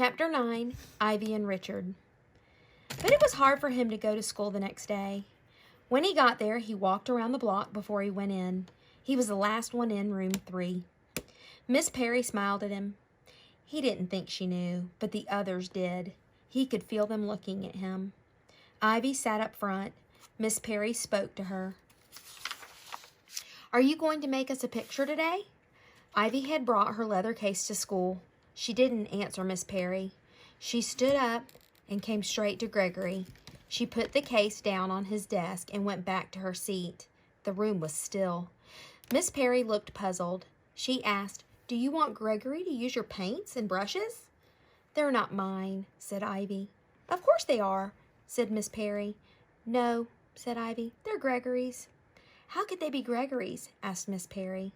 Chapter 9, Ivy and Richard. But it was hard for him to go to school the next day. When he got there, he walked around the block before he went in. He was the last one in room 3. Miss Perry smiled at him. He didn't think she knew, but the others did. He could feel them looking at him. Ivy sat up front. Miss Perry spoke to her. "Are you going to make us a picture today?" Ivy had brought her leather case to school. She didn't answer Miss Perry. She stood up and came straight to Gregory. She put the case down on his desk and went back to her seat. The room was still. Miss Perry looked puzzled. She asked, "Do you want Gregory to use your paints and brushes?" "They're not mine," said Ivy. "Of course they are," said Miss Perry. "No," said Ivy, "they're Gregory's." "How could they be Gregory's?" asked Miss Perry.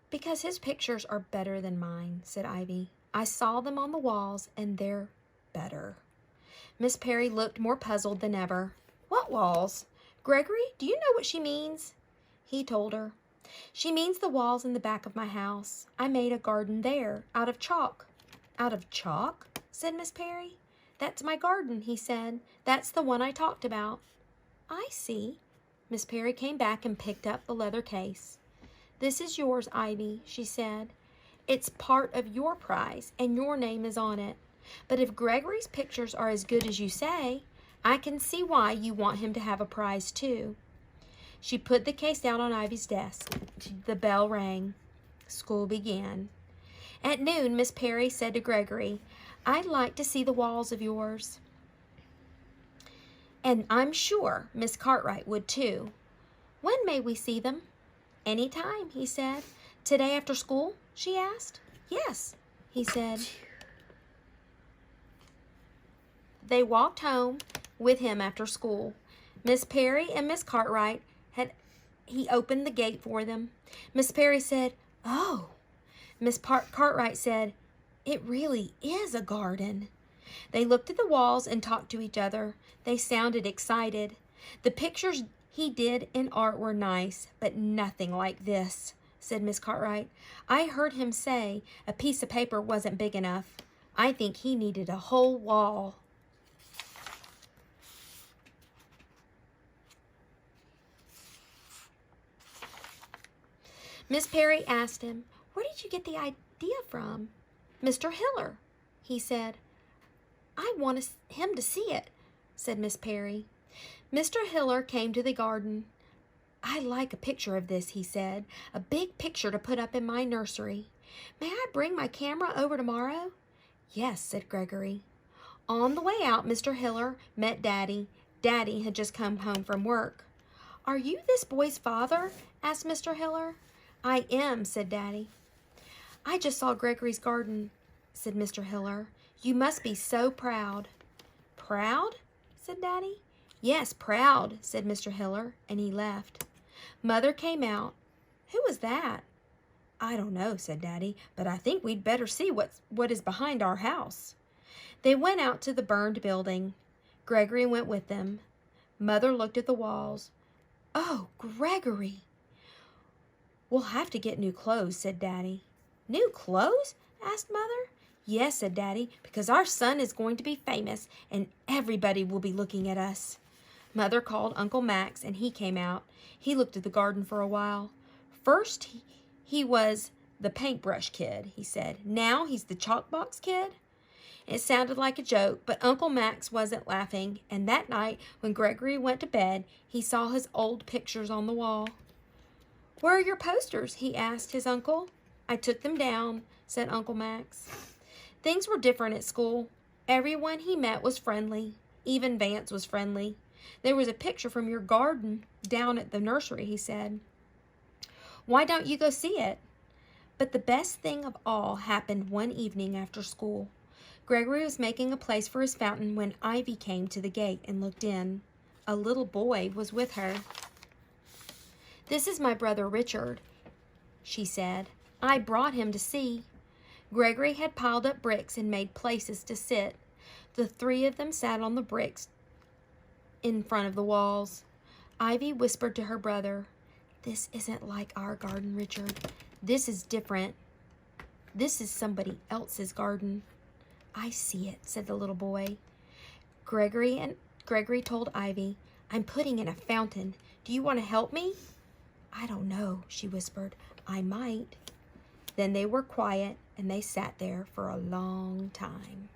Because his pictures are better than mine," said Ivy. "I saw them on the walls, and they're better." Miss Perry looked more puzzled than ever. "What walls? Gregory, do you know what she means?" He told her. "She means the walls in the back of my house. I made a garden there, out of chalk." "Out of chalk?" said Miss Perry. "That's my garden," he said. "That's the one I talked about." "I see." Miss Perry came back and picked up the leather case. "This is yours, Ivy," she said. "It's part of your prize, and your name is on it. But if Gregory's pictures are as good as you say, I can see why you want him to have a prize too." She put the case down on Ivy's desk. The bell rang. School began. At noon, Miss Perry said to Gregory, "I'd like to see the walls of yours." "And I'm sure Miss Cartwright would too." "When may we see them?" "Any time," he said. "Today after school?" she asked. "Yes," he said. They walked home with him after school. Miss Perry and Miss Cartwright he opened the gate for them. Miss Perry said, "Oh." Miss Cartwright said, "It really is a garden." They looked at the walls and talked to each other. They sounded excited. "The pictures he did in art were nice, but nothing like this," said Miss Cartwright. "I heard him say a piece of paper wasn't big enough. I think he needed a whole wall." Miss Perry asked him, "Where did you get the idea from?" "Mr. Hiller," he said. "I want him to see it," said Miss Perry. Mr. Hiller came to the garden. "I like a picture of this," he said. "A big picture to put up in my nursery. May I bring my camera over tomorrow?" "Yes," said Gregory. On the way out, Mr. Hiller met Daddy. Daddy had just come home from work. "Are you this boy's father?" asked Mr. Hiller. "I am," said Daddy. "I just saw Gregory's garden," said Mr. Hiller. "You must be so proud." "Proud?" said Daddy. "Yes, proud," said Mr. Hiller, and he left. Mother came out. "Who was that?" "I don't know," said Daddy, "but I think we'd better see what is behind our house." They went out to the burned building. Gregory went with them. Mother looked at the walls. "Oh, Gregory!" "We'll have to get new clothes," said Daddy. "New clothes?" asked Mother. "Yes," said Daddy, "because our son is going to be famous, and everybody will be looking at us." Mother called Uncle Max, and he came out. He looked at the garden for a while. "First, he was the paintbrush kid," he said. "Now he's the chalkbox kid." It sounded like a joke, but Uncle Max wasn't laughing, and that night, when Gregory went to bed, he saw his old pictures on the wall. "Where are your posters?" he asked his uncle. "I took them down," said Uncle Max. Things were different at school. Everyone he met was friendly. Even Vance was friendly. "There was a picture from your garden down at the nursery," he said. "Why don't you go see it?" But the best thing of all happened one evening after school. Gregory was making a place for his fountain when Ivy came to the gate and looked in. A little boy was with her. "This is my brother Richard," she said. "I brought him to see." Gregory had piled up bricks and made places to sit. The three of them sat on the bricks in front of the walls. Ivy whispered to her brother, "This isn't like our garden, Richard. This is different." This is somebody else's garden." "I see it," said the little boy. Gregory told Ivy, "I'm putting in a fountain. Do you want to help me?" "I don't know," she whispered. "I might." Then they were quiet, and they sat there for a long time.